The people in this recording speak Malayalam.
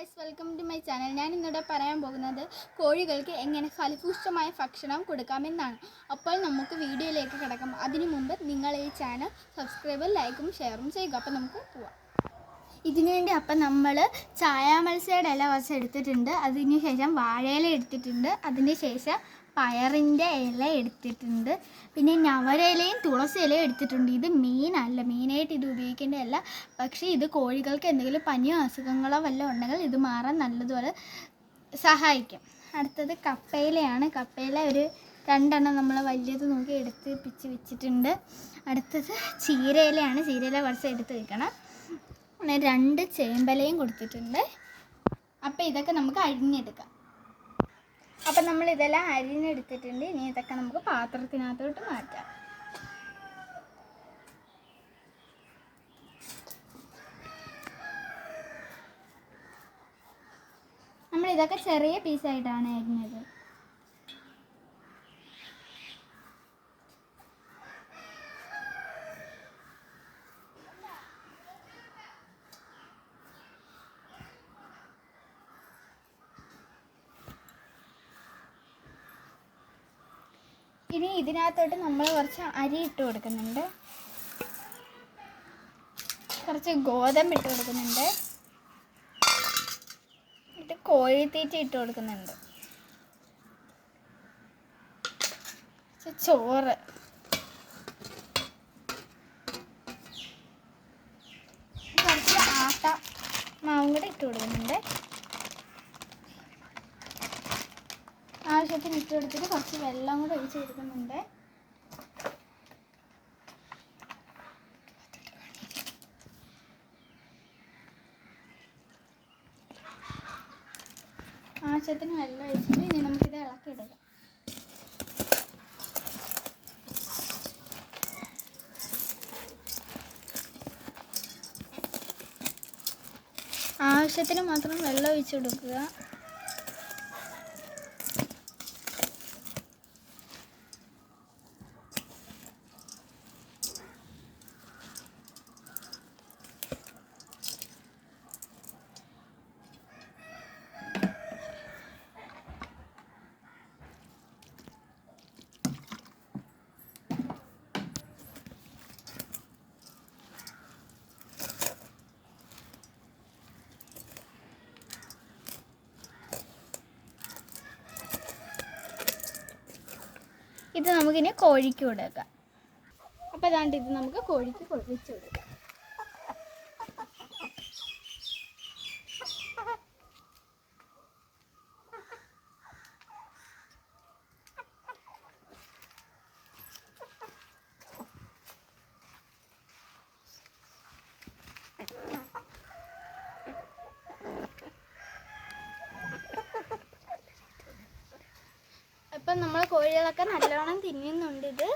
Guys, welcome to my channel. ഞാൻ ഇന്നിവിടെ പറയാൻ പോകുന്നത് കോഴികൾക്ക് എങ്ങനെ ഫലഭൂഷ്ടമായ ഭക്ഷണം കൊടുക്കാമെന്നാണ്. അപ്പോൾ നമുക്ക് വീഡിയോയിലേക്ക് കിടക്കാം. അതിനു മുമ്പ് നിങ്ങൾ ഈ ചാനൽ സബ്സ്ക്രൈബും ലൈക്കും ഷെയറും ചെയ്യുക. അപ്പോൾ നമുക്ക് പോവാം. ഇതിനുവേണ്ടി നമ്മൾ ചായാമത്സ്യയുടെ ഇല കുറച്ച് എടുത്തിട്ടുണ്ട്. അതിന് ശേഷം വാഴയില എടുത്തിട്ടുണ്ട്. അതിന് ശേഷം പയറിൻ്റെ ഇല എടുത്തിട്ടുണ്ട്. പിന്നെ ഞവരയിലയും തുളസി ഇലയും എടുത്തിട്ടുണ്ട്. ഇത് മീനല്ല, മെയിനായിട്ട് ഇത് ഉപയോഗിക്കേണ്ടതല്ല. പക്ഷേ ഇത് കോഴികൾക്ക് എന്തെങ്കിലും പനിയോ അസുഖങ്ങളോ വല്ലതും ഉണ്ടെങ്കിൽ ഇത് മാറാൻ നല്ലതുപോലെ സഹായിക്കും. അടുത്തത് കപ്പയിലയാണ്. കപ്പയില ഒരു 2 എണ്ണം നമ്മൾ വലിയത് നോക്കി എടുത്ത് പിച്ച് വെച്ചിട്ടുണ്ട്. അടുത്തത് ചീരയിലയാണ്. ചീരയില കുറച്ച് എടുത്ത് വെക്കണം. പിന്നെ 2 ചേമ്പലയും കൊടുത്തിട്ടുണ്ട്. അപ്പോൾ ഇതൊക്കെ നമുക്ക് അരിഞ്ഞെടുക്കാം. അപ്പം നമ്മൾ ഇതെല്ലാം അരിഞ്ഞെടുത്തിട്ടുണ്ട്. ഇനി ഇതൊക്കെ നമുക്ക് പാത്രത്തിനകത്തോട്ട് മാറ്റാം. നമ്മളിതൊക്കെ ചെറിയ പീസായിട്ടാണ് അരിഞ്ഞത്. ഇനി ഇതിനകത്തോട്ട് നമ്മൾ കുറച്ച് അരി ഇട്ട് കൊടുക്കുന്നുണ്ട്, കുറച്ച് ഗോതമ്പ് ഇട്ട് കൊടുക്കുന്നുണ്ട്, എന്നിട്ട് കോഴിത്തീറ്റ ഇട്ട് കൊടുക്കുന്നുണ്ട്, ചോറ്, കുറച്ച് ആട്ട മാവും കൂടെ ഇട്ട് കൊടുക്കുന്നുണ്ട്. ആവശ്യത്തിന് ഇട്ട് കൊടുത്തിട്ട് കുറച്ച് വെള്ളം കൂടെ ഒഴിച്ച് കൊടുക്കുന്നുണ്ട്. ആവശ്യത്തിന് വെള്ളം ഒഴിച്ചിട്ട് ഇനി നമുക്കിത് ഇളക്കിയിടുക. ആവശ്യത്തിന് മാത്രം വെള്ളം ഒഴിച്ച് കൊടുക്കുക. ഇത് നമുക്കിനി കോഴിക്ക് കൊടുക്കാം. അപ്പോൾ അതാണ്ട് ഇത് നമുക്ക് കോഴിക്ക് വെച്ച് കൊടുക്കാം. ഇപ്പം നമ്മൾ കോഴികളൊക്കെ നല്ലോണം തിന്നുന്നുണ്ട്. ഇത്